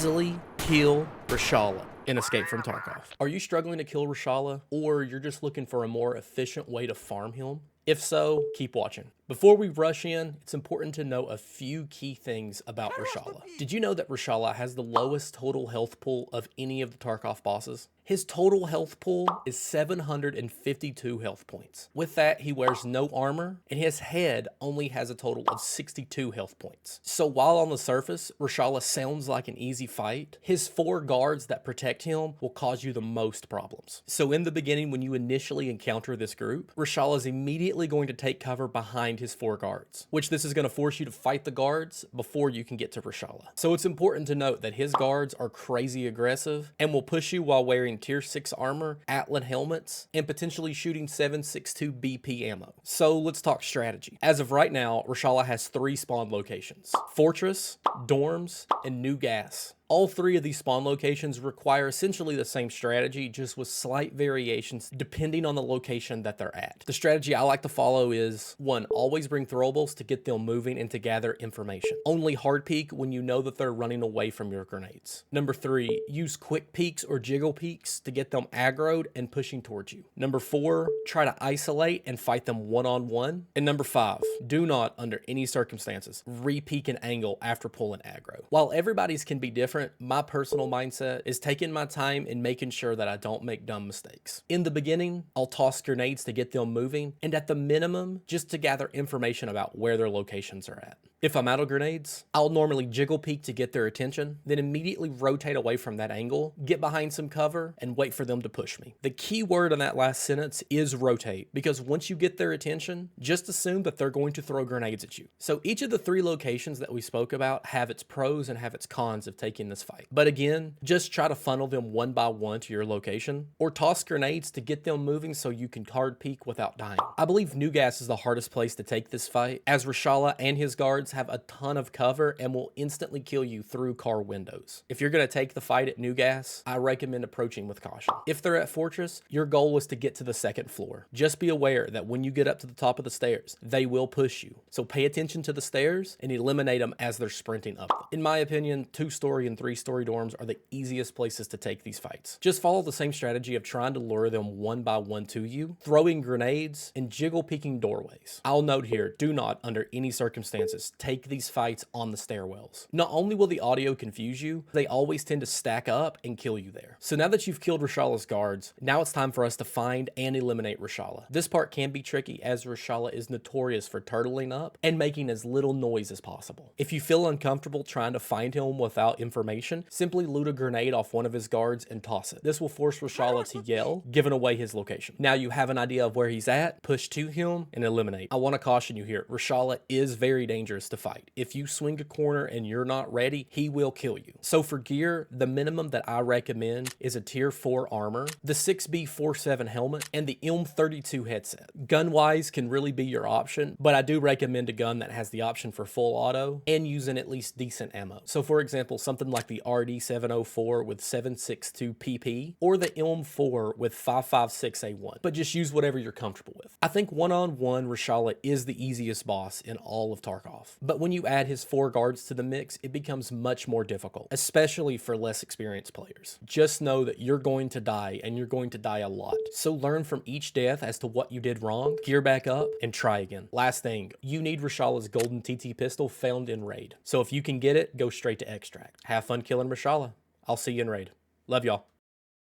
easily kill Reshala in Escape from Tarkov. Are you struggling to kill Reshala, or you're just looking for a more efficient way to farm him? If so, keep watching. Before we rush in, it's important to know a few key things about Reshala. Did you know that Reshala has the lowest total health pool of any of the Tarkov bosses? His total health pool is 752 health points. With that, he wears no armor, and his head only has a total of 62 health points. So while on the surface, Reshala sounds like an easy fight, his 4 guards that protect him will cause you the most problems. So in the beginning, when you initially encounter this group, Reshala is immediately going to take cover behind his 4 guards, which this is going to force you to fight the guards before you can get to Reshala. So it's important to note that his guards are crazy aggressive and will push you while wearing tier 6 armor, Atlan helmets, and potentially shooting 7.62 BP ammo. So let's talk strategy. As of right now, Reshala has 3 spawn locations: Fortress, Dorms, and New Gas. All 3 of these spawn locations require essentially the same strategy, just with slight variations depending on the location that they're at. The strategy I like to follow is 1. Always bring throwables to get them moving and to gather information. Only hard peek when you know that they're running away from your grenades. Number 3. Use quick peeks or jiggle peeks to get them aggroed and pushing towards you. Number 4. Try to isolate and fight them one-on-one. And number 5. Do not, under any circumstances, re-peek an angle after pulling aggro. While everybody's can be different, my personal mindset is taking my time and making sure that I don't make dumb mistakes. In the beginning, I'll toss grenades to get them moving, and at the minimum, just to gather information about where their locations are at. If I'm out of grenades, I'll normally jiggle peek to get their attention, then immediately rotate away from that angle, get behind some cover, and wait for them to push me. The key word in that last sentence is rotate, because once you get their attention, just assume that they're going to throw grenades at you. So each of the 3 locations that we spoke about have its pros and have its cons of taking this fight. But again, just try to funnel them one by one to your location, or toss grenades to get them moving so you can hard peek without dying. I believe New Gas is the hardest place to take this fight, as Reshala and his guards have a ton of cover and will instantly kill you through car windows. If you're going to take the fight at New Gas, I recommend approaching with caution. If they're at Fortress, your goal is to get to the 2nd floor. Just be aware that when you get up to the top of the stairs, they will push you. So pay attention to the stairs and eliminate them as they're sprinting up them. In my opinion, 2-story and 3-story dorms are the easiest places to take these fights. Just follow the same strategy of trying to lure them one by one to you, throwing grenades, and jiggle peeking doorways. I'll note here, do not, under any circumstances, take these fights on the stairwells. Not only will the audio confuse you, they always tend to stack up and kill you there. So now that you've killed Reshala's guards, now it's time for us to find and eliminate Reshala. This part can be tricky, as Reshala is notorious for turtling up and making as little noise as possible. If you feel uncomfortable trying to find him without information, simply loot a grenade off one of his guards and toss it. This will force Reshala to yell, giving away his location. Now you have an idea of where he's at, push to him and eliminate. I want to caution you here, Reshala is very dangerous to fight. If you swing a corner and you're not ready, he will kill you. So for gear, the minimum that I recommend is a tier 4 armor, the 6B47 helmet, and the M32 headset. Gun-wise can really be your option, but I do recommend a gun that has the option for full auto and using at least decent ammo. So for example, something like the RD704 with 7.62 PP, or the M4 with 5.56A1, but just use whatever you're comfortable with. I think one-on-one Reshala is the easiest boss in all of Tarkov, but when you add his 4 guards to the mix, it becomes much more difficult, especially for less experienced players. Just know that you're going to die, and you're going to die a lot. So learn from each death as to what you did wrong, gear back up, and try again. Last thing, you need Reshala's golden TT pistol found in Raid. So if you can get it, go straight to extract. Have fun killing Reshala. I'll see you in Raid. Love y'all.